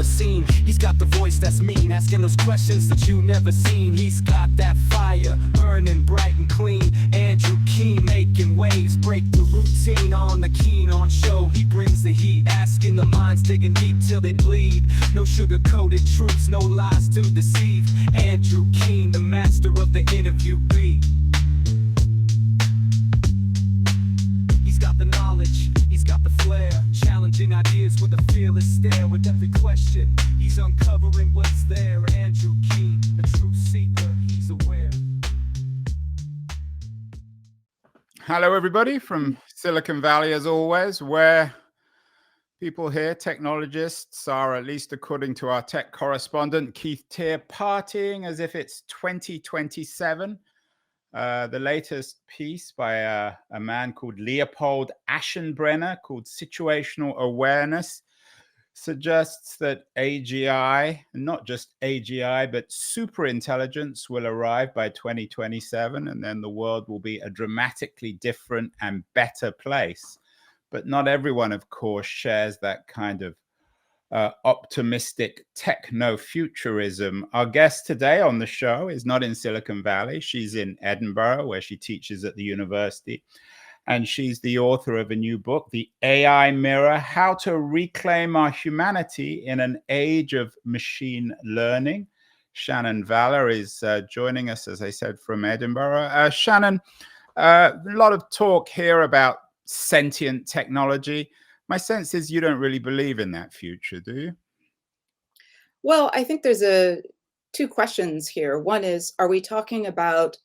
the scene. He's got the voice that's mean, asking those questions that you never seen. He's got that fire, burning bright and clean. Andrew Keen making waves, break the routine on the Keen on show. He brings the heat, asking the minds, digging deep till they bleed. No sugar-coated truths, no lies to deceive. Andrew Keen, the master of the interview beat. He's got the knowledge, he's got the flair, challenging ideas with a fearless stare. With every question, he's uncovering what's there. Andrew Keen, a truth seeker, he's aware. Hello, everybody from Silicon Valley, as always, where people here, technologists, are, at least according to our tech correspondent, Keith Teare, partying as if it's 2027. The latest piece by a man called Leopold Aschenbrenner, called Situational Awareness, suggests that AGI, not just AGI, but superintelligence will arrive by 2027, and then the world will be a dramatically different and better place. But not everyone, of course, shares that kind of optimistic techno-futurism. Our guest today on the show is not in Silicon Valley. She's in Edinburgh, where she teaches at the university. And she's the author of a new book, The AI Mirror: How to Reclaim Our Humanity in an Age of Machine Learning. Shannon Vallor is joining us, as I said, from Edinburgh. Shannon, a lot of talk here about sentient technology. My sense is you don't really believe in that future, do you? Well, I think there's two questions here. One is, are we talking about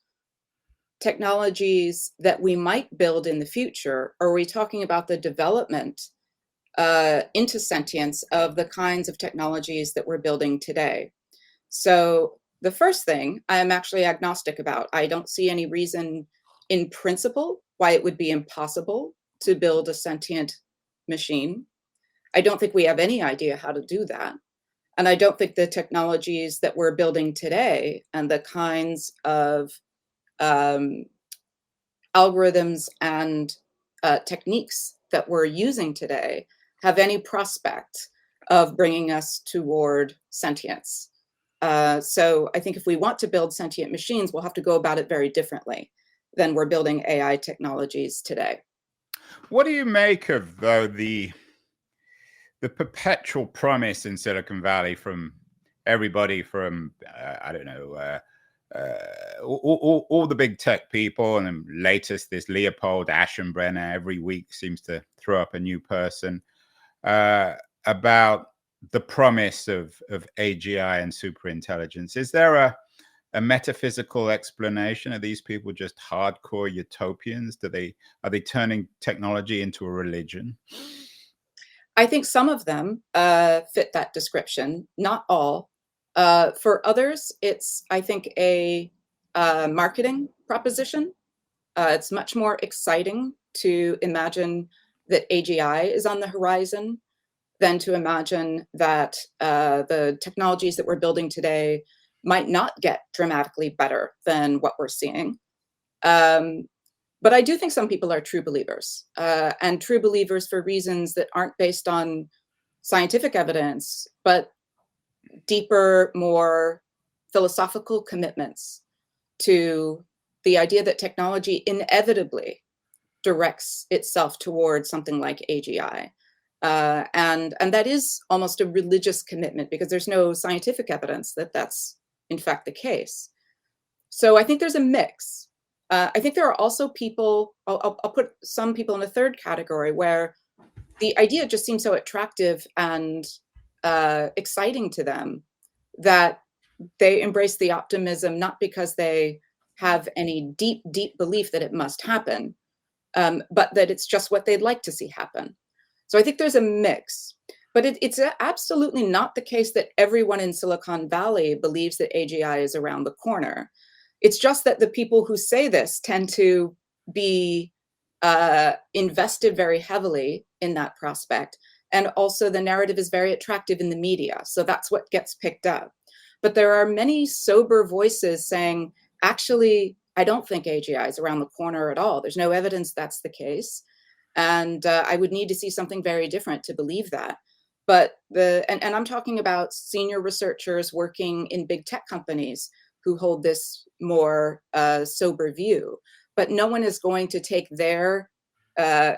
technologies that we might build in the future, or are we talking about the development into sentience of the kinds of technologies that we're building today? So the first thing I am actually agnostic about. I don't see any reason in principle why it would be impossible to build a sentient machine. I don't think we have any idea how to do that. And I don't think the technologies that we're building today and the kinds of algorithms and techniques that we're using today have any prospect of bringing us toward sentience. So I think if we want to build sentient machines, we'll have to go about it very differently than we're building AI technologies today. What do you make of, though, the perpetual promise in Silicon Valley from everybody from, I don't know, all the big tech people, and then latest, this Leopold Aschenbrenner every week seems to throw up a new person, about the promise of AGI and superintelligence? Is there a metaphysical explanation? Are these people just hardcore utopians? Are they turning technology into a religion? I think some of them fit that description, not all. For others, it's, I think, a marketing proposition. It's much more exciting to imagine that AGI is on the horizon than to imagine that the technologies that we're building today might not get dramatically better than what we're seeing. But I do think some people are true believers, and true believers for reasons that aren't based on scientific evidence, but deeper, more philosophical commitments to the idea that technology inevitably directs itself towards something like AGI. And that is almost a religious commitment, because there's no scientific evidence that that's in fact the case. So I think there's a mix. I think there are also people, I'll put some people in a third category, where the idea just seems so attractive and exciting to them that they embrace the optimism, not because they have any deep belief that it must happen, but that it's just what they'd like to see happen. So I think there's a mix. But it's absolutely not the case that everyone in Silicon Valley believes that AGI is around the corner. It's just that the people who say this tend to be invested very heavily in that prospect. And also the narrative is very attractive in the media. So that's what gets picked up. But there are many sober voices saying, actually, I don't think AGI is around the corner at all. There's no evidence that's the case. And I would need to see something very different to believe that. But and I'm talking about senior researchers working in big tech companies who hold this more sober view. But no one is going to take their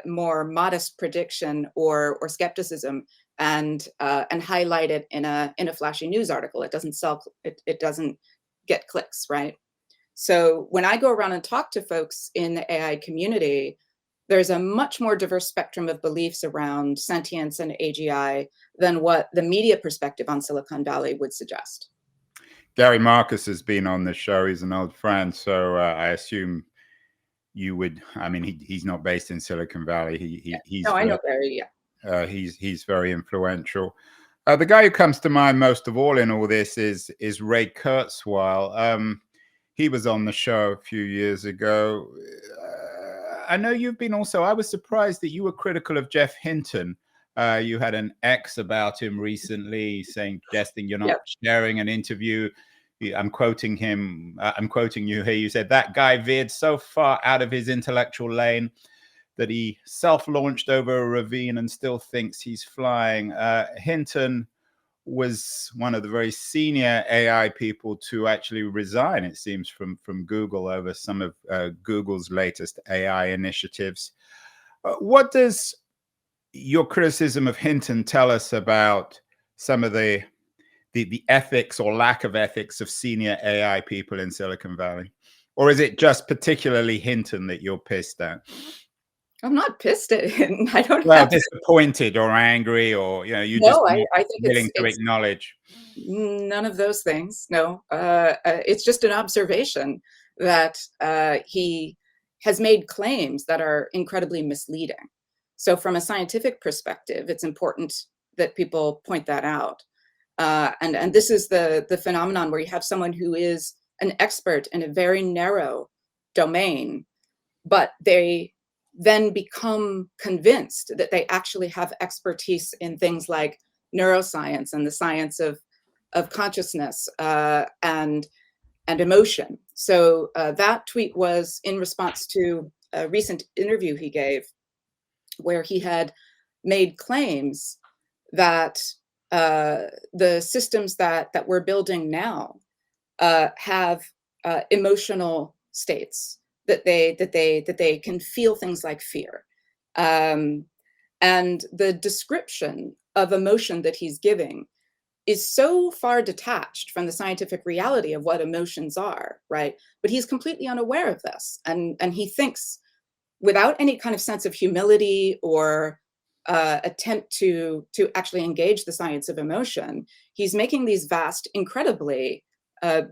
more modest prediction or skepticism and highlight it in a flashy news article. It doesn't sell. It doesn't get clicks, right? So when I go around and talk to folks in the AI community, there's a much more diverse spectrum of beliefs around sentience and AGI than what the media perspective on Silicon Valley would suggest. Gary Marcus has been on the show. He's an old friend, so I assume you would. I mean, he's not based in Silicon Valley. He's no, I know Gary. Yeah, he's very influential. The guy who comes to mind most of all in all this is Ray Kurzweil. He was on the show a few years ago. I know you've been also. I was surprised that you were critical of Jeff Hinton. You had an X about him recently, suggesting you're not sharing an interview. I'm quoting him. I'm quoting you here. You said that guy veered so far out of his intellectual lane that he self-launched over a ravine and still thinks he's flying. Hinton was one of the very senior AI people to actually resign, it seems, from Google over some of Google's latest AI initiatives. What does your criticism of Hinton tell us about some of the ethics or lack of ethics of senior AI people in Silicon Valley? Or is it just particularly Hinton that you're pissed at? I'm not pissed at him. I don't Well, have disappointed or angry, or you no, just I think willing to it's acknowledge. none of those things. No, it's just an observation that he has made claims that are incredibly misleading. So from a scientific perspective, it's important that people point that out. And this is the phenomenon where you have someone who is an expert in a very narrow domain, but they then become convinced that they actually have expertise in things like neuroscience and the science of consciousness and emotion. So that tweet was in response to a recent interview he gave, where he had made claims that the systems that we're building now have emotional states, that they can feel things like fear, and the description of emotion that he's giving is so far detached from the scientific reality of what emotions are, right? But he's completely unaware of this, and he thinks, without any kind of sense of humility or attempt to actually engage the science of emotion, he's making these vast, incredibly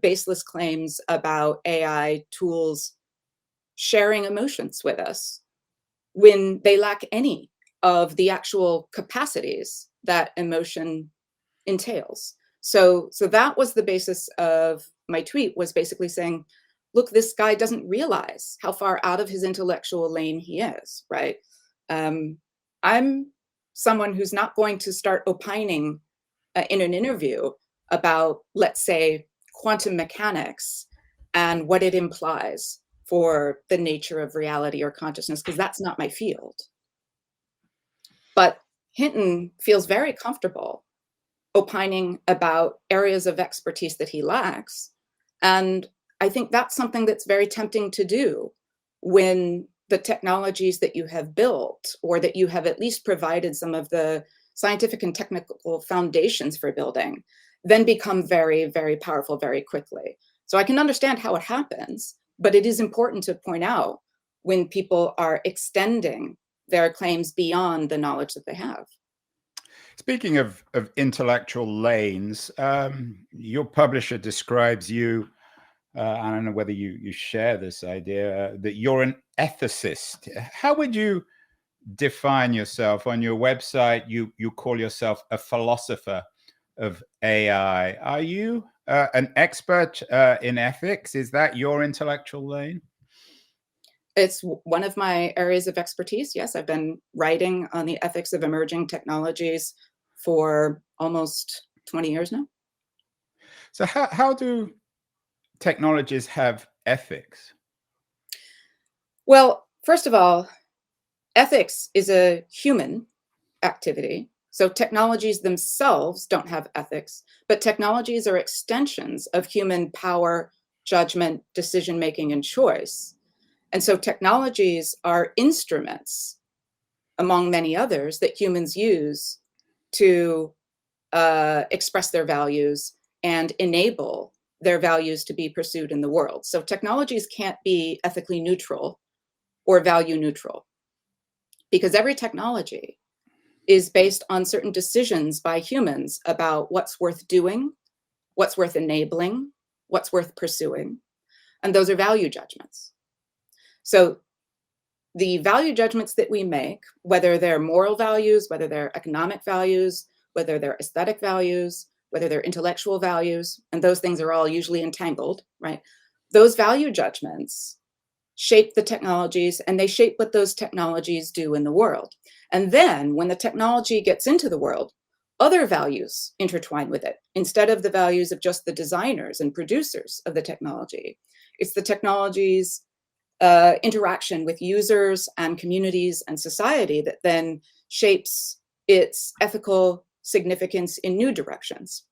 baseless claims about AI tools sharing emotions with us when they lack any of the actual capacities that emotion entails. So that was the basis of my tweet, was basically saying, look, this guy doesn't realize how far out of his intellectual lane he is, right? I'm someone who's not going to start opining in an interview about, let's say, quantum mechanics and what it implies for the nature of reality or consciousness, because that's not my field. But Hinton feels very comfortable opining about areas of expertise that he lacks. And I think that's something that's very tempting to do when the technologies that you have built, or that you have at least provided some of the scientific and technical foundations for building, then become very, very powerful very quickly. So I can understand how it happens, but it is important to point out when people are extending their claims beyond the knowledge that they have. Speaking of intellectual lanes, your publisher describes you, I don't know whether you share this idea, that you're an ethicist. How would you define yourself? On your website, you call yourself a philosopher of AI. Are you an expert in ethics? Is that your intellectual lane? It's one of my areas of expertise. Yes, I've been writing on the ethics of emerging technologies for almost 20 years now. So how do technologies have ethics? Well, first of all, ethics is a human activity. So technologies themselves don't have ethics, but technologies are extensions of human power, judgment, decision-making, and choice. And so technologies are instruments, among many others, that humans use to express their values and enable their values to be pursued in the world. So technologies can't be ethically neutral or value neutral, because every technology is based on certain decisions by humans about what's worth doing, what's worth enabling, what's worth pursuing. And those are value judgments. So the value judgments that we make, whether they're moral values, whether they're economic values, whether they're aesthetic values, whether they're intellectual values, and those things are all usually entangled, right? Those value judgments shape the technologies, and they shape what those technologies do in the world. And then when the technology gets into the world, other values intertwine with it. Instead of the values of just the designers and producers of the technology, it's the technology's interaction with users and communities and society that then shapes its ethical significance in new directions.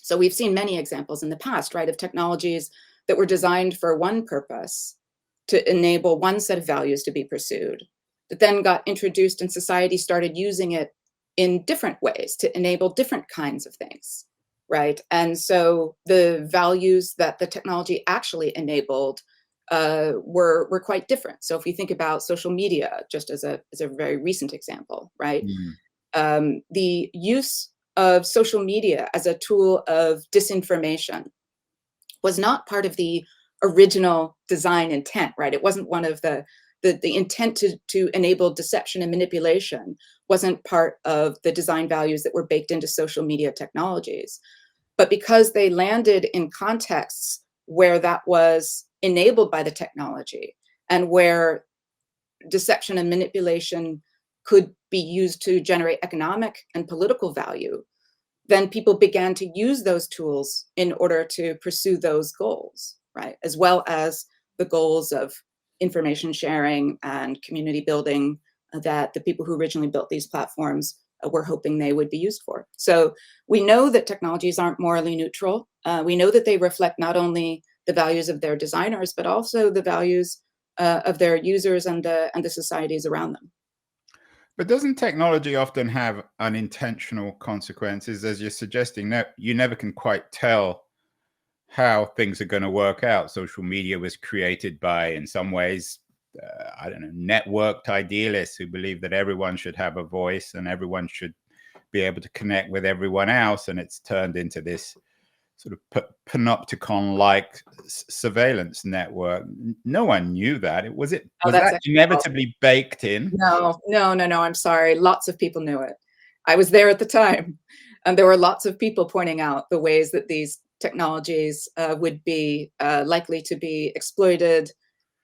So we've seen many examples in the past, right, of technologies that were designed for one purpose, to enable one set of values to be pursued, that then got introduced and society started using it in different ways to enable different kinds of things, right? And so the values that the technology actually enabled were quite different. So if we think about social media, just as a very recent example, right? The use of social media as a tool of disinformation was not part of the original design intent, right? It wasn't one of the intent to enable deception and manipulation wasn't part of the design values that were baked into social media technologies. But because they landed in contexts where that was enabled by the technology and where deception and manipulation could be used to generate economic and political value, then people began to use those tools in order to pursue those goals, right? As well as the goals of information sharing and community building that the people who originally built these platforms were hoping they would be used for. So we know that technologies aren't morally neutral. We know that they reflect not only the values of their designers, but also the values of their users and the societies around them. But doesn't technology often have unintentional consequences, as you're suggesting? No, you never can quite tell how things are going to work out. Social media was created by, in some ways, I don't know, networked idealists who believe that everyone should have a voice and everyone should be able to connect with everyone else. And it's turned into this sort of panopticon-like surveillance network. No one knew that. Was that inevitably baked in? No, I'm sorry. Lots of people knew it. I was there at the time, and there were lots of people pointing out the ways that these technologies would be likely to be exploited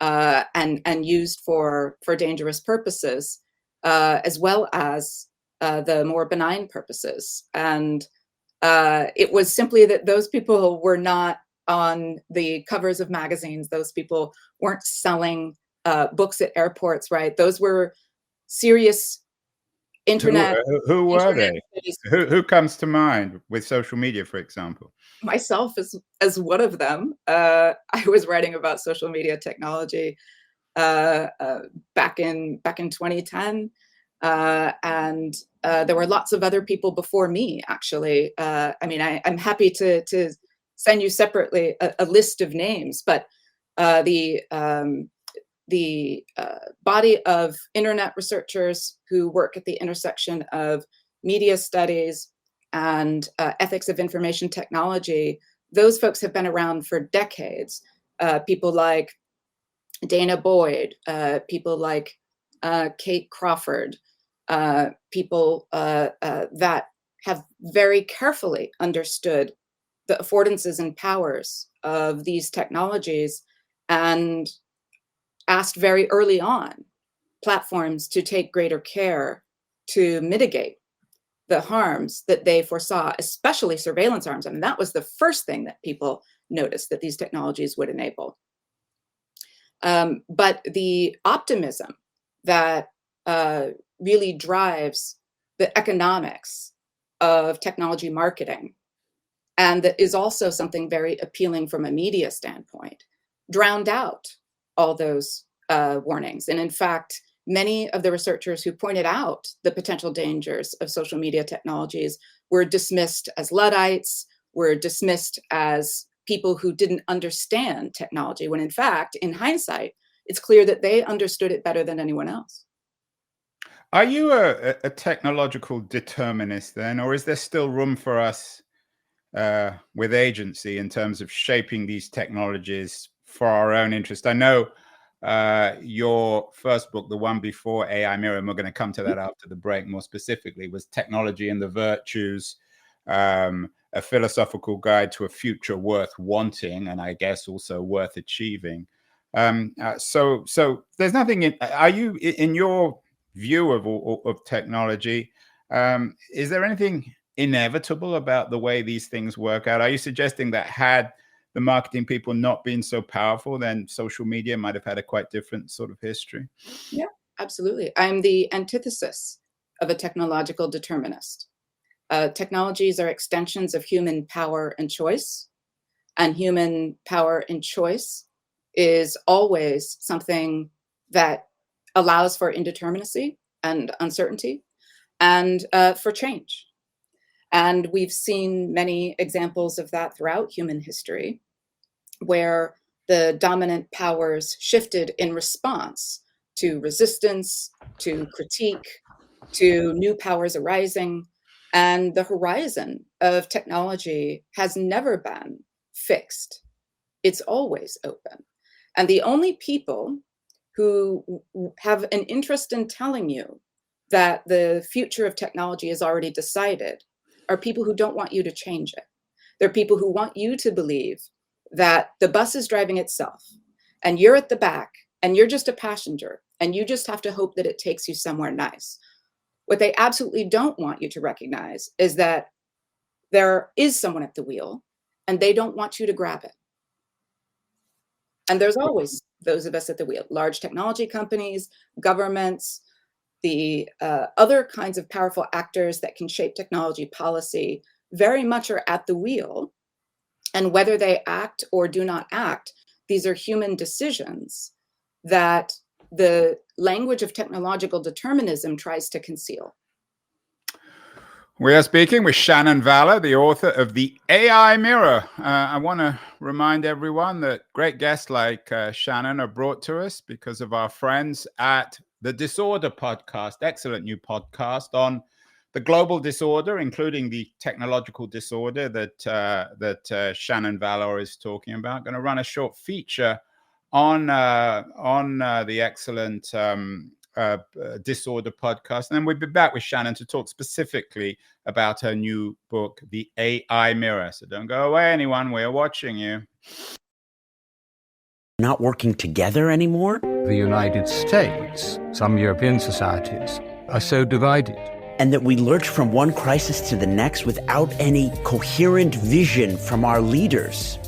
and used for dangerous purposes, as well as the more benign purposes. And it was simply that those people were not on the covers of magazines. Those people weren't selling books at airports, right? Those were serious internet. Who were they? Who comes to mind with social media, for example? Myself as one of them. I was writing about social media technology back in 2010, and there were lots of other people before me. Actually, I mean, I'm happy to send you separately a list of names, but the body of internet researchers who work at the intersection of media studies and ethics of information technology, those folks have been around for decades. People like Dana Boyd, people like Kate Crawford, people that have very carefully understood the affordances and powers of these technologies and asked very early on platforms to take greater care to mitigate the harms that they foresaw, especially surveillance arms. I mean, that was the first thing that people noticed that these technologies would enable. But the optimism that really drives the economics of technology marketing, and that is also something very appealing from a media standpoint, drowned out all those warnings. And in fact, many of the researchers who pointed out the potential dangers of social media technologies were dismissed as Luddites, were dismissed as people who didn't understand technology, when in fact, in hindsight, it's clear that they understood it better than anyone else. Are you a technological determinist then, or is there still room for us with agency in terms of shaping these technologies for our own interest? I know your first book, the one before AI Mirror, and we're going to come to that after the break more specifically, was Technology and the Virtues, a philosophical guide to a future worth wanting, and I guess also worth achieving. So there's nothing in, are you, in your view of technology, is there anything inevitable about the way these things work out? Are you suggesting that had the marketing people not been so powerful, then social media might have had a quite different sort of history? Yeah, absolutely. I'm the antithesis of a technological determinist. Technologies are extensions of human power and choice, and human power and choice is always something that allows for indeterminacy and uncertainty and for change. And we've seen many examples of that throughout human history, where the dominant powers shifted in response to resistance, to critique, to new powers arising. And the horizon of technology has never been fixed. It's always open. And the only people who have an interest in telling you that the future of technology is already decided are people who don't want you to change it. They're people who want you to believe that the bus is driving itself and you're at the back and you're just a passenger and you just have to hope that it takes you somewhere nice. What they absolutely don't want you to recognize is that there is someone at the wheel and they don't want you to grab it. And there's always those of us at the wheel, large technology companies, governments, the other kinds of powerful actors that can shape technology policy very much are at the wheel. And whether they act or do not act, these are human decisions that the language of technological determinism tries to conceal. We are speaking with Shannon Vallor, the author of The AI Mirror. I want to remind everyone that great guests like Shannon are brought to us because of our friends at the Disorder podcast, excellent new podcast on the global disorder, including the technological disorder that Shannon Vallor is talking about. Going to run a short feature on the excellent Disorder podcast, and then we'll be back with Shannon to talk specifically about her new book, The AI Mirror. So don't go away, anyone. We're watching you. Not working together anymore? The United States, some European societies, are so divided. And that we lurch from one crisis to the next without any coherent vision from our leaders.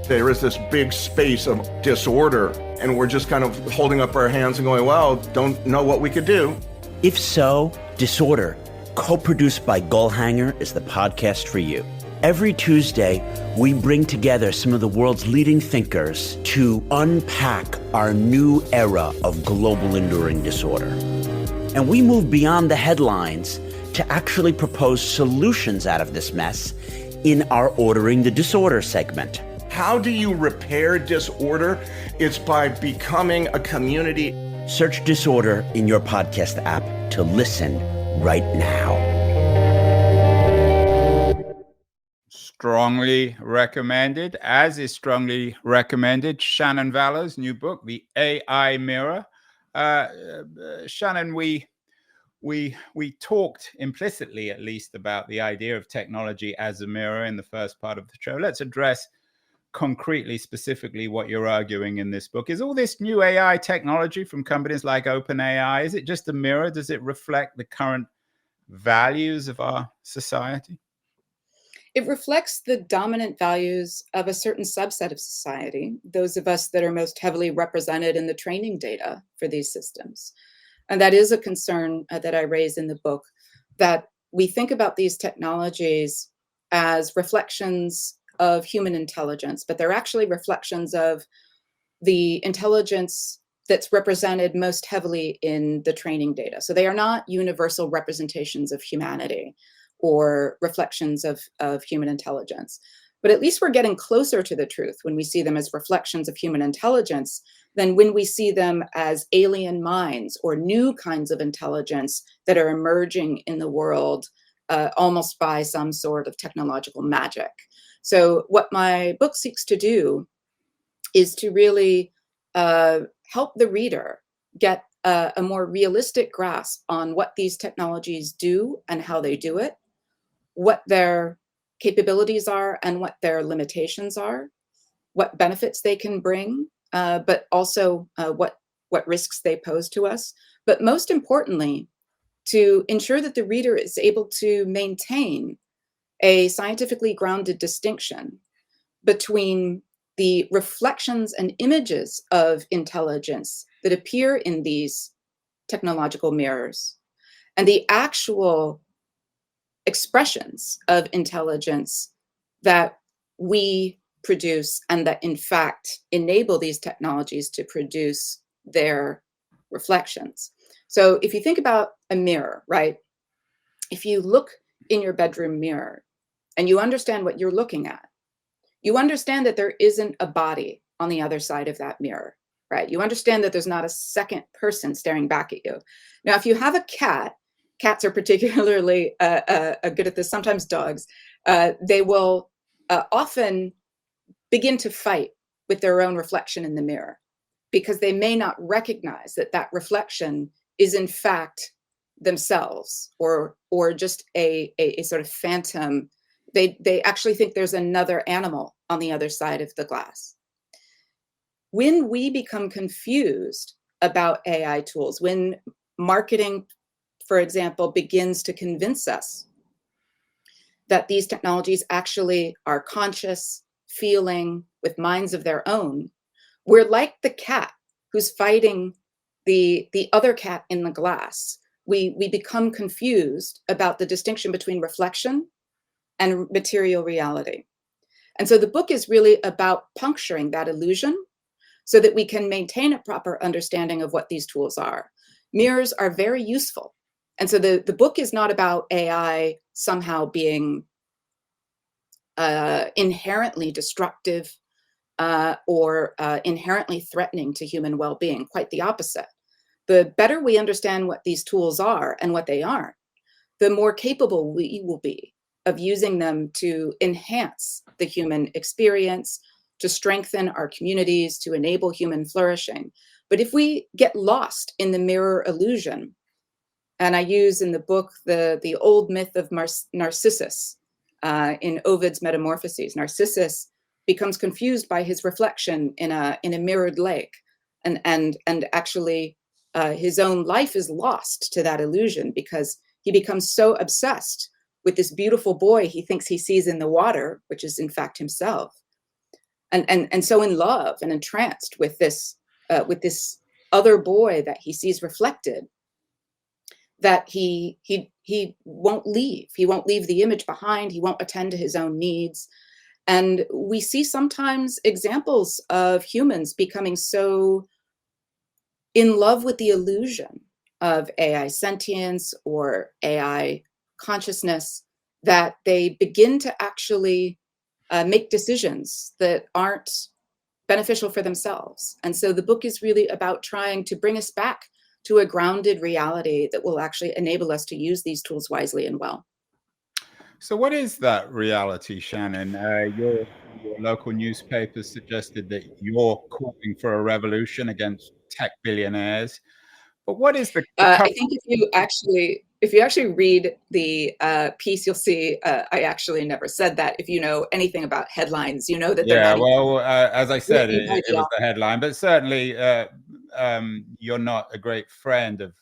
There is this big space of disorder, and we're just kind of holding up our hands and going, well, don't know what we could do. If so, Disorder, co-produced by Gullhanger, is the podcast for you. Every Tuesday, we bring together some of the world's leading thinkers to unpack our new era of global enduring disorder. And we move beyond the headlines to actually propose solutions out of this mess in our Ordering the Disorder segment. How do you repair disorder? It's by becoming a community. Search Disorder in your podcast app to listen right now. Strongly recommended, as is strongly recommended, Shannon Vallor's new book, The AI Mirror. Shannon, we talked implicitly, at least, about the idea of technology as a mirror in the first part of the show. Let's address concretely, specifically, what you're arguing in this book. Is all this new AI technology from companies like OpenAI, is it just a mirror? Does it reflect the current values of our society? It reflects the dominant values of a certain subset of society, those of us that are most heavily represented in the training data for these systems. And that is a concern that I raise in the book. that we think about these technologies as reflections of human intelligence, but they're actually reflections of the intelligence that's represented most heavily in the training data. So they are not universal representations of humanity or reflections of human intelligence. But at least we're getting closer to the truth when we see them as reflections of human intelligence than when we see them as alien minds or new kinds of intelligence that are emerging in the world almost by some sort of technological magic. So what my book seeks to do is to really help the reader get a more realistic grasp on what these technologies do and how they do it, what their capabilities are and what their limitations are, what benefits they can bring, but also what risks they pose to us. But most importantly, to ensure that the reader is able to maintain a scientifically grounded distinction between the reflections and images of intelligence that appear in these technological mirrors and the actual expressions of intelligence that we produce and that in fact enable these technologies to produce their reflections. So if you think about a mirror, right? If you look in your bedroom mirror and you understand what you're looking at, you understand that there isn't a body on the other side of that mirror, right? You understand that there's not a second person staring back at you. Now, if you have a cat, cats are particularly good at this, sometimes dogs, they will often begin to fight with their own reflection in the mirror because they may not recognize that that reflection is in fact themselves or just a sort of phantom. They actually think there's another animal on the other side of the glass. When we become confused about AI tools, when marketing, for example, begins to convince us that these technologies actually are conscious, feeling, with minds of their own, we're like the cat who's fighting the other cat in the glass. We become confused about the distinction between reflection and material reality. And so the book is really about puncturing that illusion so that we can maintain a proper understanding of what these tools are. Mirrors are very useful. And so the book is not about AI somehow being inherently destructive or inherently threatening to human well-being. Quite the opposite. The better we understand what these tools are and what they aren't, the more capable we will be of using them to enhance the human experience, to strengthen our communities, to enable human flourishing. But if we get lost in the mirror illusion, and I use in the book the old myth of Narcissus in Ovid's Metamorphoses. Narcissus becomes confused by his reflection in a mirrored lake, and actually his own life is lost to that illusion because he becomes so obsessed with this beautiful boy he thinks he sees in the water, which is in fact himself, and so in love and entranced with this other boy that he sees reflected, that he won't leave. He won't leave the image behind. He won't attend to his own needs. And we see sometimes examples of humans becoming so in love with the illusion of AI sentience or AI consciousness that they begin to actually make decisions that aren't beneficial for themselves. And so the book is really about trying to bring us back to a grounded reality that will actually enable us to use these tools wisely and well. So what is that reality, Shannon? Your local newspaper suggested that you're calling for a revolution against tech billionaires. But what is the I think if you actually read the piece, you'll see I actually never said that. If you know anything about headlines, you know that they're not. Well, as I said, written by it the was the headline, but certainly you're not a great friend of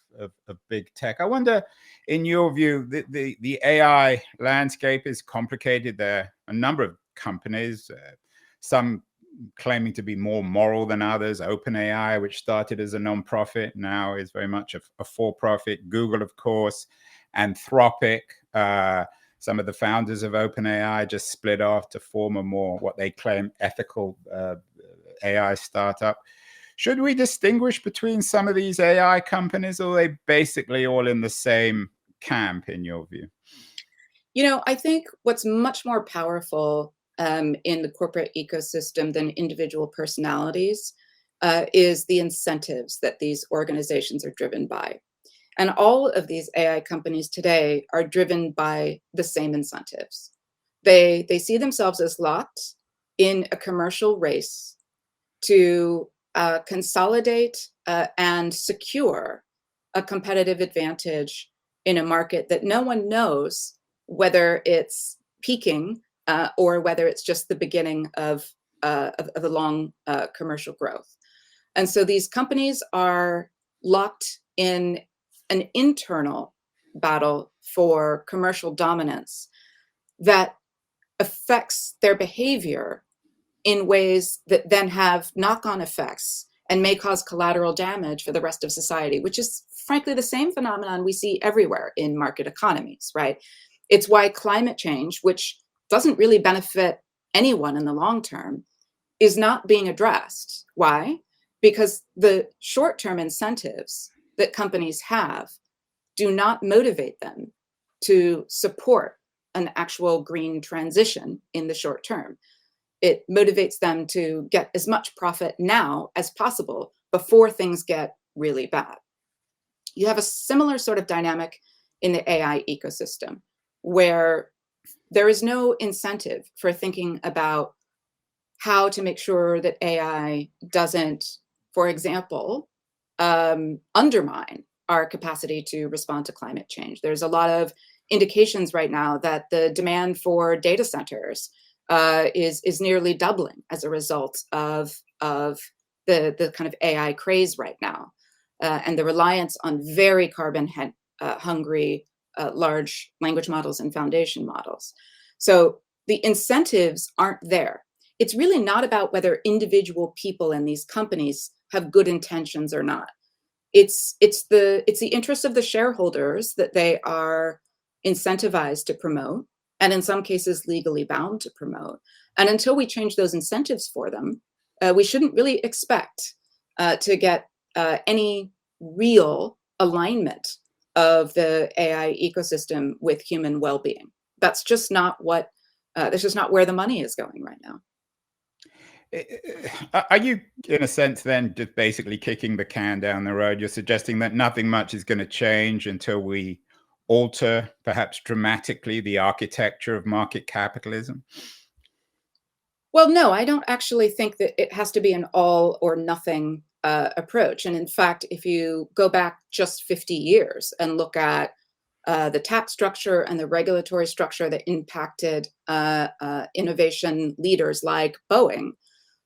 big tech. I wonder, in your view, the AI landscape is complicated. There are a number of companies, some claiming to be more moral than others. OpenAI, which started as a non-profit, now is very much a for-profit. Google, of course, Anthropic. Some of the founders of OpenAI just split off to form a more, what they claim, ethical AI startup. Should we distinguish between some of these AI companies, or are they basically all in the same camp, in your view? I think what's much more powerful in the corporate ecosystem than individual personalities is the incentives that these organizations are driven by. And all of these AI companies today are driven by the same incentives. They see themselves as locked in a commercial race to consolidate and secure a competitive advantage in a market that no one knows whether it's peaking or whether it's just the beginning of a long commercial growth. And so these companies are locked in an internal battle for commercial dominance that affects their behavior in ways that then have knock-on effects and may cause collateral damage for the rest of society, which is frankly the same phenomenon we see everywhere in market economies, right? It's why climate change, which doesn't really benefit anyone in the long term, is not being addressed. Why? Because the short-term incentives that companies have do not motivate them to support an actual green transition in the short term. It motivates them to get as much profit now as possible before things get really bad. You have a similar sort of dynamic in the AI ecosystem, where there is no incentive for thinking about how to make sure that AI doesn't, for example, undermine our capacity to respond to climate change. There's a lot of indications right now that the demand for data centers is nearly doubling as a result of the kind of AI craze right now, and the reliance on very carbon hungry large language models and foundation models. So the incentives aren't there. It's really not about whether individual people in these companies have good intentions or not. It's the interest of the shareholders that they are incentivized to promote, and in some cases legally bound to promote. And until we change those incentives for them, we shouldn't really expect to get any real alignment of the AI ecosystem with human well-being. That's just not what. That's just not where the money is going right now. Are you, in a sense, then just basically kicking the can down the road? You're suggesting that nothing much is going to change until we alter, perhaps dramatically, the architecture of market capitalism? Well, no, I don't actually think that it has to be an all or nothing approach. And in fact, if you go back just 50 years and look at the tax structure and the regulatory structure that impacted innovation leaders like Boeing,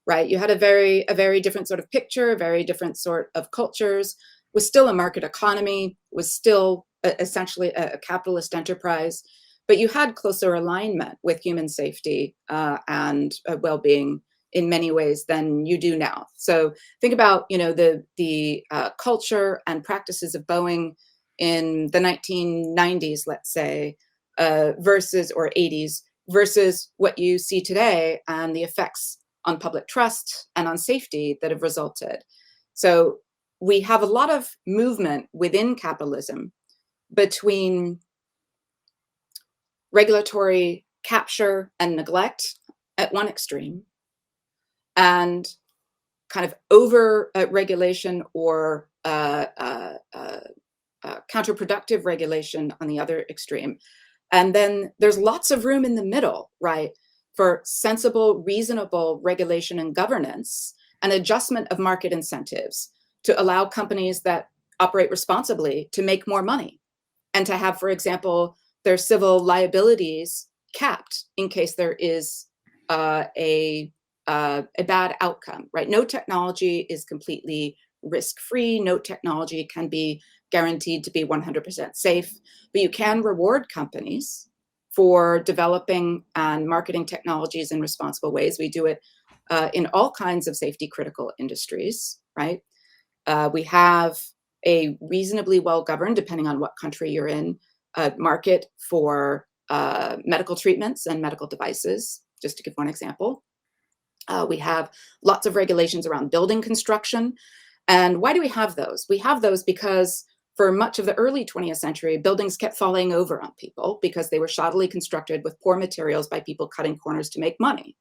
right? You had a very different sort of picture, a very different sort of cultures, was still a market economy, was still essentially a capitalist enterprise, but you had closer alignment with human safety and well-being in many ways than you do now. So think about, the culture and practices of Boeing in the 1990s, let's say, versus, or 80s, versus what you see today and the effects on public trust and on safety that have resulted. So we have a lot of movement within capitalism between regulatory capture and neglect at one extreme and kind of over regulation or counterproductive regulation on the other extreme. And then there's lots of room in the middle, right, for sensible, reasonable regulation and governance and adjustment of market incentives to allow companies that operate responsibly to make more money and to have, for example, their civil liabilities capped in case there is a bad outcome, right? No technology is completely risk-free. No technology can be guaranteed to be 100% safe, but you can reward companies for developing and marketing technologies in responsible ways. We do it in all kinds of safety critical industries, right? We have a reasonably well-governed, depending on what country you're in, market for medical treatments and medical devices, just to give one example. We have lots of regulations around building construction. And why do we have those? We have those because for much of the early 20th century, buildings kept falling over on people because they were shoddily constructed with poor materials by people cutting corners to make money.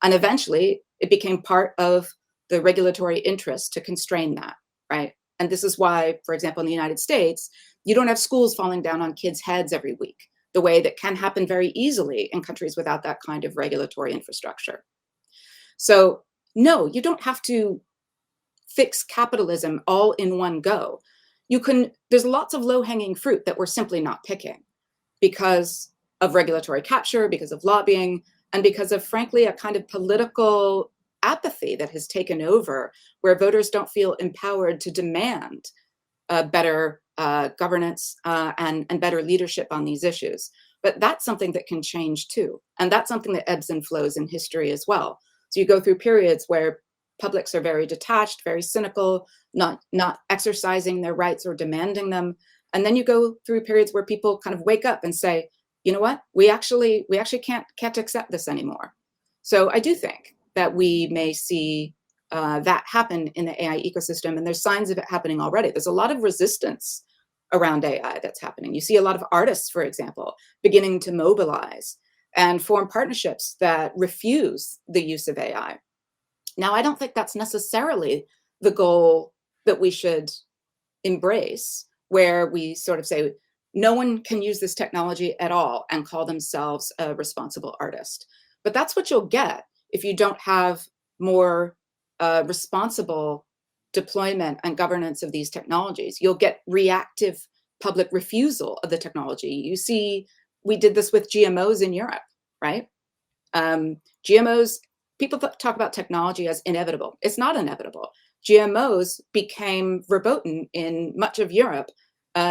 And eventually, it became part of the regulatory interest to constrain that, right? And this is why, for example, in the United States, you don't have schools falling down on kids' heads every week, the way that can happen very easily in countries without that kind of regulatory infrastructure. So no, you don't have to fix capitalism all in one go. There's lots of low-hanging fruit that we're simply not picking because of regulatory capture, because of lobbying, and because of, frankly, a kind of political apathy that has taken over, where voters don't feel empowered to demand better governance and better leadership on these issues. But that's something that can change too. And that's something that ebbs and flows in history as well. So you go through periods where publics are very detached, very cynical, not exercising their rights or demanding them. And then you go through periods where people kind of wake up and say, you know what, we actually can't accept this anymore. So I do think that we may see that happen in the AI ecosystem, and there's signs of it happening already. There's a lot of resistance around AI that's happening. You see a lot of artists, for example, beginning to mobilize and form partnerships that refuse the use of AI. Now, I don't think that's necessarily the goal that we should embrace, where we sort of say, no one can use this technology at all and call themselves a responsible artist. But that's what you'll get if you don't have more responsible deployment and governance of these technologies. You'll get reactive public refusal of the technology. You see, we did this with GMOs in Europe, right? GMOs, people talk about technology as inevitable. It's not inevitable. GMOs became verboten in much of Europe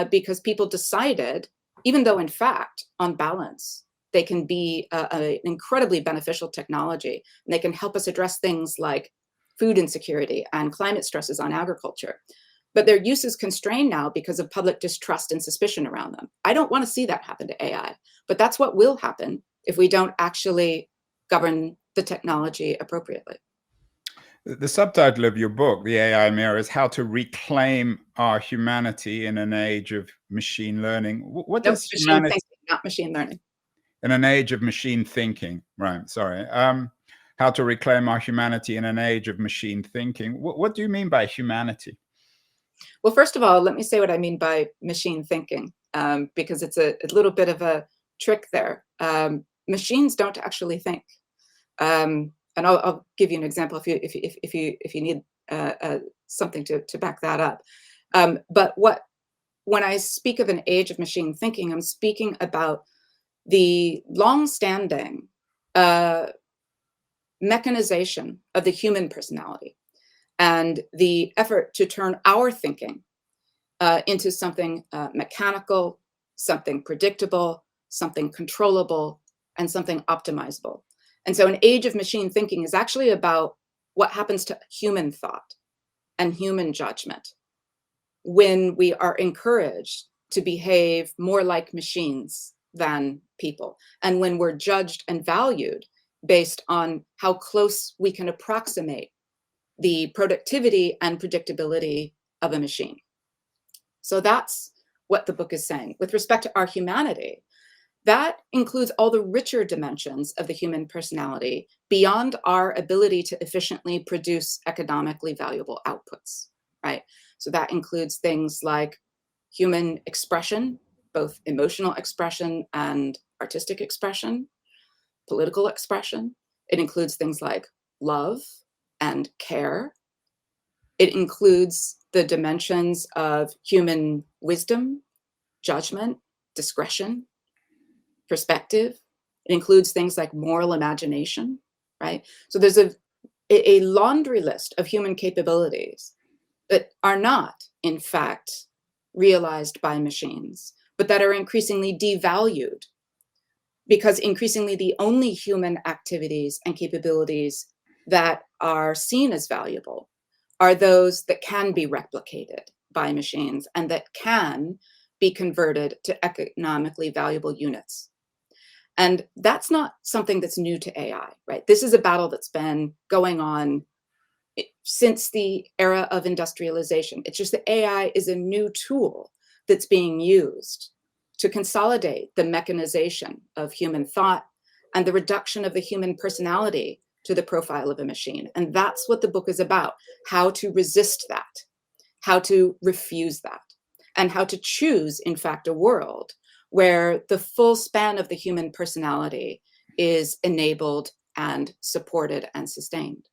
because people decided, even though in fact, on balance, they can be an incredibly beneficial technology, and they can help us address things like food insecurity and climate stresses on agriculture. But their use is constrained now because of public distrust and suspicion around them. I don't want to see that happen to AI, but that's what will happen if we don't actually govern the technology appropriately. The subtitle of your book, The AI Mirror, is How to Reclaim Our Humanity in an Age of Machine Learning. What Nope, does machine humanity... thinking, not machine learning. In an age of machine thinking, right? Sorry. How to reclaim our humanity in an age of machine thinking. What do you mean by humanity? Well, first of all, let me say what I mean by machine thinking, because it's a little bit of a trick there. Machines don't actually think, and I'll give you an example if you need something to back that up. But when I speak of an age of machine thinking, I'm speaking about the long-standing mechanization of the human personality and the effort to turn our thinking into something mechanical, something predictable, something controllable, and something optimizable. And so an age of machine thinking is actually about what happens to human thought and human judgment when we are encouraged to behave more like machines than people, and when we're judged and valued based on how close we can approximate the productivity and predictability of a machine. So that's what the book is saying. With respect to our humanity, that includes all the richer dimensions of the human personality beyond our ability to efficiently produce economically valuable outputs, right? So that includes things like human expression, both emotional expression and artistic expression, political expression. It includes things like love and care. It includes the dimensions of human wisdom, judgment, discretion, perspective. It includes things like moral imagination, right? So there's a laundry list of human capabilities that are not, in fact, realized by machines, but that are increasingly devalued, because increasingly the only human activities and capabilities that are seen as valuable are those that can be replicated by machines and that can be converted to economically valuable units. And that's not something that's new to AI, right? This is a battle that's been going on since the era of industrialization. It's just that AI is a new tool that's being used to consolidate the mechanization of human thought and the reduction of the human personality to the profile of a machine. And that's what the book is about: how to resist that, how to refuse that, and how to choose, in fact, a world where the full span of the human personality is enabled and supported and sustained.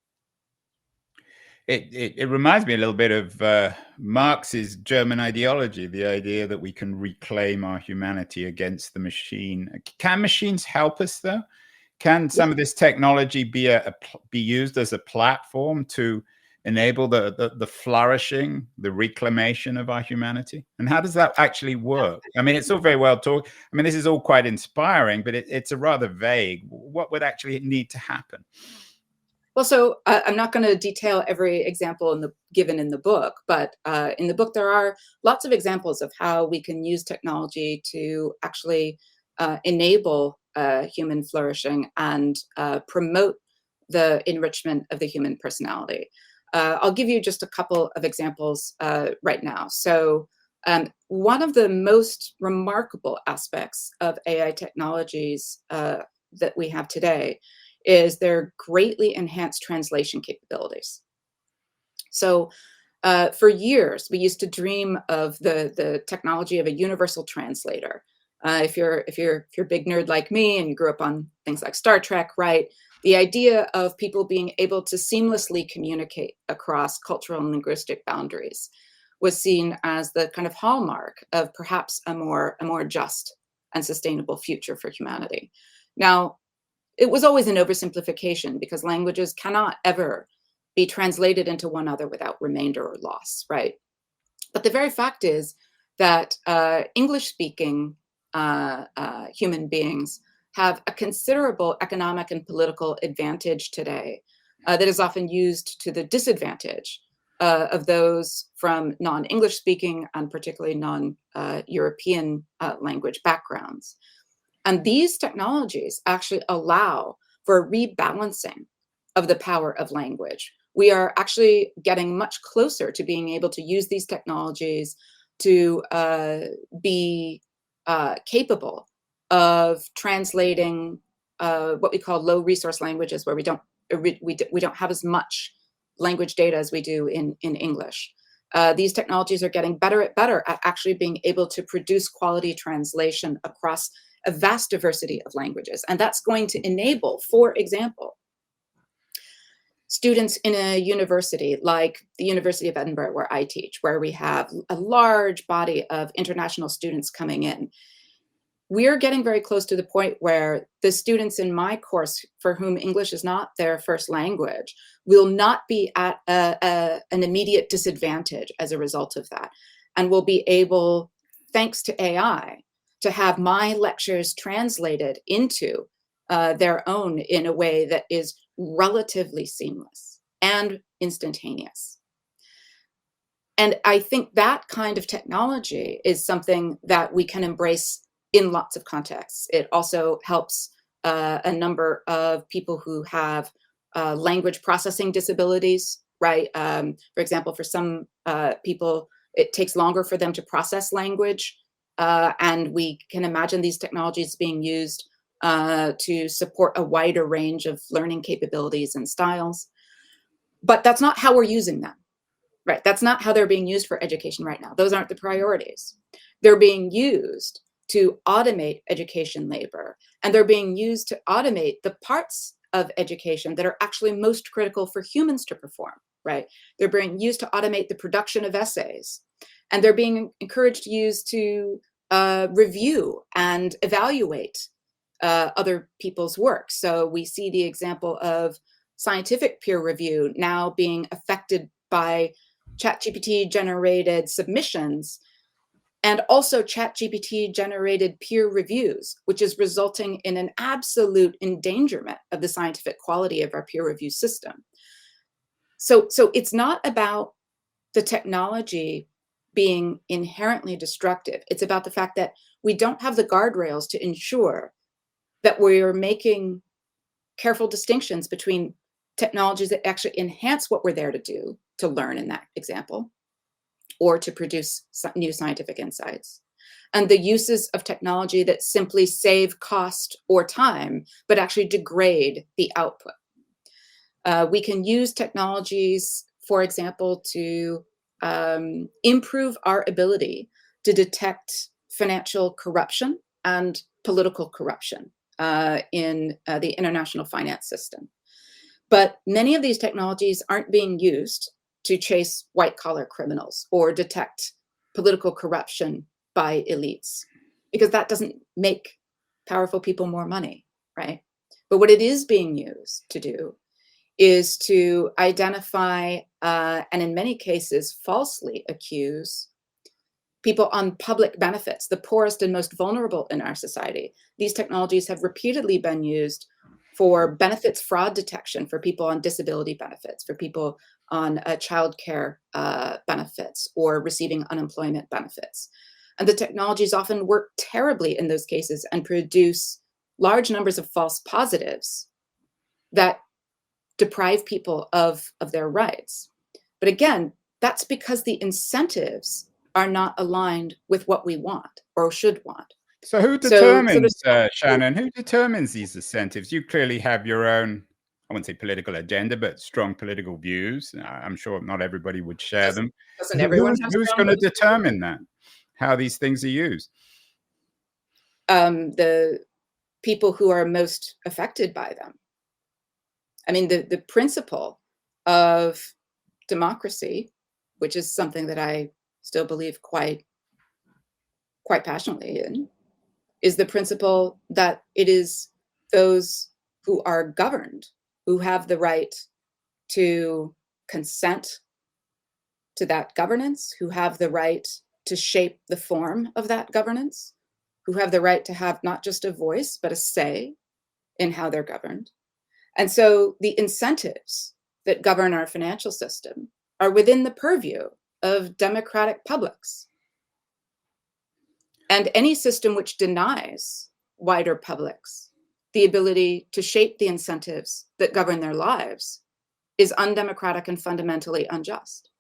It reminds me a little bit of Marx's German ideology, the idea that we can reclaim our humanity against the machine. Can machines help us, though? Can some of this technology be used as a platform to enable the flourishing, the reclamation of our humanity? And how does that actually work? I mean, it's all very well talk. I mean, this is all quite inspiring, but it's a rather vague. What would actually need to happen? Well, so I'm not going to detail every example given in the book, but in the book there are lots of examples of how we can use technology to actually enable human flourishing and promote the enrichment of the human personality. I'll give you just a couple of examples right now. So one of the most remarkable aspects of AI technologies that we have today is their greatly enhanced translation capabilities. So for years, we used to dream of the technology of a universal translator. If you're a big nerd like me and you grew up on things like Star Trek, right? The idea of people being able to seamlessly communicate across cultural and linguistic boundaries was seen as the kind of hallmark of perhaps a more just and sustainable future for humanity. Now, it was always an oversimplification because languages cannot ever be translated into one other without remainder or loss, right? But the very fact is that English-speaking human beings have a considerable economic and political advantage today that is often used to the disadvantage of those from non-English speaking and particularly non-European language backgrounds. And these technologies actually allow for a rebalancing of the power of language. We are actually getting much closer to being able to use these technologies to be capable of translating what we call low resource languages, where we don't have as much language data as we do in English. These technologies are getting better at actually being able to produce quality translation across a vast diversity of languages. And that's going to enable, for example, students in a university like the University of Edinburgh, where I teach, where we have a large body of international students coming in. We're getting very close to the point where the students in my course for whom English is not their first language will not be at an immediate disadvantage as a result of that, and will be able, thanks to AI, to have my lectures translated into their own in a way that is relatively seamless and instantaneous. And I think that kind of technology is something that we can embrace in lots of contexts. It also helps a number of people who have language processing disabilities, right? For example, for some people, it takes longer for them to process language. And we can imagine these technologies being used to support a wider range of learning capabilities and styles. But that's not how we're using them, right? That's not how they're being used for education right now. Those aren't the priorities. They're being used to automate education labor, and they're being used to automate the parts of education that are actually most critical for humans to perform, right? They're being used to automate the production of essays, and they're being encouraged to use to review and evaluate other people's work. So we see the example of scientific peer review now being affected by ChatGPT generated submissions, and also ChatGPT generated peer reviews, which is resulting in an absolute endangerment of the scientific quality of our peer review system. So it's not about the technology being inherently destructive. It's about the fact that we don't have the guardrails to ensure that we're making careful distinctions between technologies that actually enhance what we're there to do, to learn in that example, or to produce new scientific insights, and the uses of technology that simply save cost or time, but actually degrade the output. We can use technologies, for example, to improve our ability to detect financial corruption and political corruption in the international finance system. But many of these technologies aren't being used to chase white-collar criminals or detect political corruption by elites, because that doesn't make powerful people more money, right? But what it is being used to do is to identify and in many cases falsely accuse people on public benefits, the poorest and most vulnerable in our society. These technologies have repeatedly been used for benefits fraud detection, for people on disability benefits, for people on child care benefits, or receiving unemployment benefits. And the technologies often work terribly in those cases and produce large numbers of false positives that deprive people of their rights. But again, that's because the incentives are not aligned with what we want or should want. So who So determines, there's Shannon, who determines these incentives? You clearly have your own, I wouldn't say political agenda, but strong political views. I'm sure not everybody would share them. doesn't everyone have Who's strong going to determine that, how these things are used? the people who are most affected by them? I mean, the principle of democracy, which is something that I still believe quite passionately in, is the principle that it is those who are governed who have the right to consent to that governance, who have the right to shape the form of that governance, who have the right to have not just a voice, but a say in how they're governed. And so the incentives that govern our financial system are within the purview of democratic publics. And any system which denies wider publics the ability to shape the incentives that govern their lives is undemocratic and fundamentally unjust.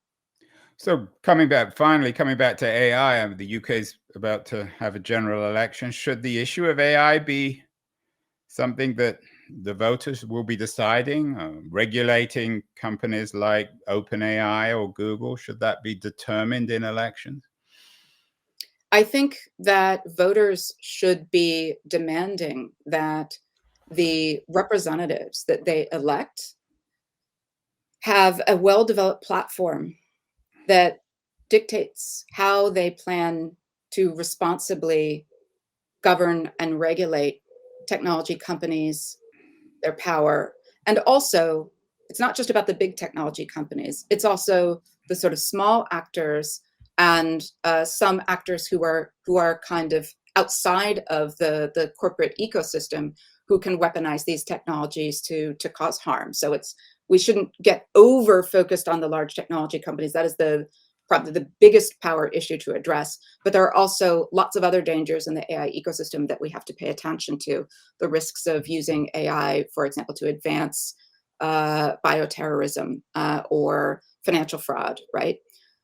So finally coming back to AI, the UK is about to have a general election. Should the issue of AI be something that the voters will be deciding, regulating companies like OpenAI or Google? Should that be determined in elections? I think that voters should be demanding that the representatives that they elect have a well-developed platform that dictates how they plan to responsibly govern and regulate technology companies, their power. And also, it's not just about the big technology companies, it's also the sort of small actors and some actors who are kind of outside of the corporate ecosystem who can weaponize these technologies to cause harm. So we shouldn't get over focused on the large technology companies. That is probably the biggest power issue to address. But there are also lots of other dangers in the AI ecosystem that we have to pay attention to. The risks of using AI, for example, to advance bioterrorism or financial fraud, right?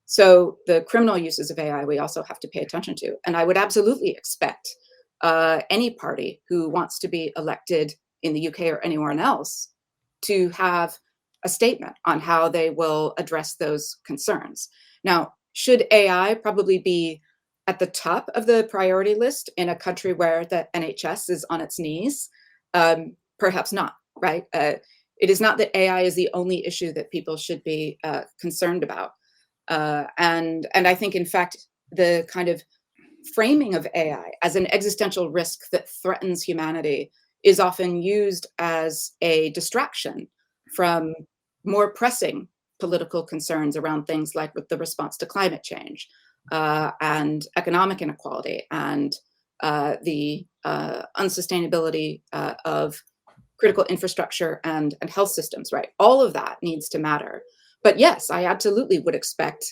So the criminal uses of AI, we also have to pay attention to. And I would absolutely expect any party who wants to be elected in the UK or anywhere else to have a statement on how they will address those concerns. Now, should AI probably be at the top of the priority list in a country where the NHS is on its knees? Perhaps not, right? It is not that AI is the only issue that people should be concerned about. And I think, in fact, the kind of framing of AI as an existential risk that threatens humanity is often used as a distraction from more pressing political concerns around things like with the response to climate change and economic inequality and the unsustainability of critical infrastructure and health systems, right? All of that needs to matter. But yes, I absolutely would expect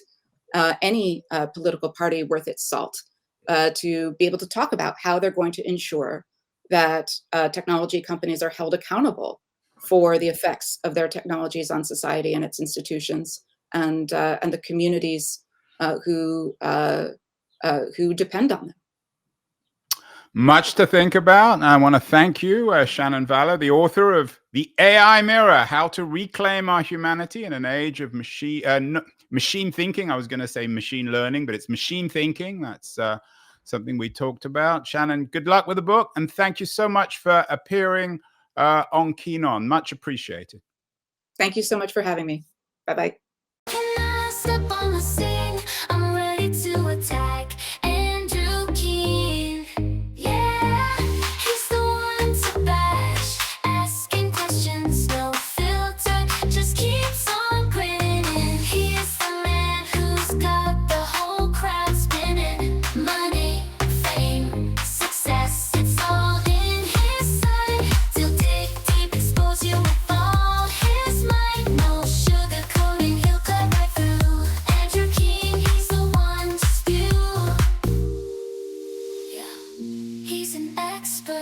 any political party worth its salt to be able to talk about how they're going to ensure that technology companies are held accountable for the effects of their technologies on society and its institutions and the communities who depend on them. Much to think about. And I want to thank you, Shannon Vallor, the author of The AI Mirror, How to Reclaim Our Humanity in an Age of Machine Thinking. I was going to say machine learning, but it's machine thinking. That's something we talked about. Shannon, good luck with the book. And thank you so much for appearing on Keen On. Much appreciated. Thank you so much for having me. Bye-bye. Can I step on the scene? I'm ready to attack. Andrew Keen. Yeah, he's the one to bash. Asking questions, no filter, just keeps on grinning. He is the man who's got the whole crowd spinning. Money, fame, success, it's all in his sight. He'll dig deep, expose you with all his might. No sugarcoating, he'll cut right through. Andrew King, he's the one to spew. Yeah, he's an expert.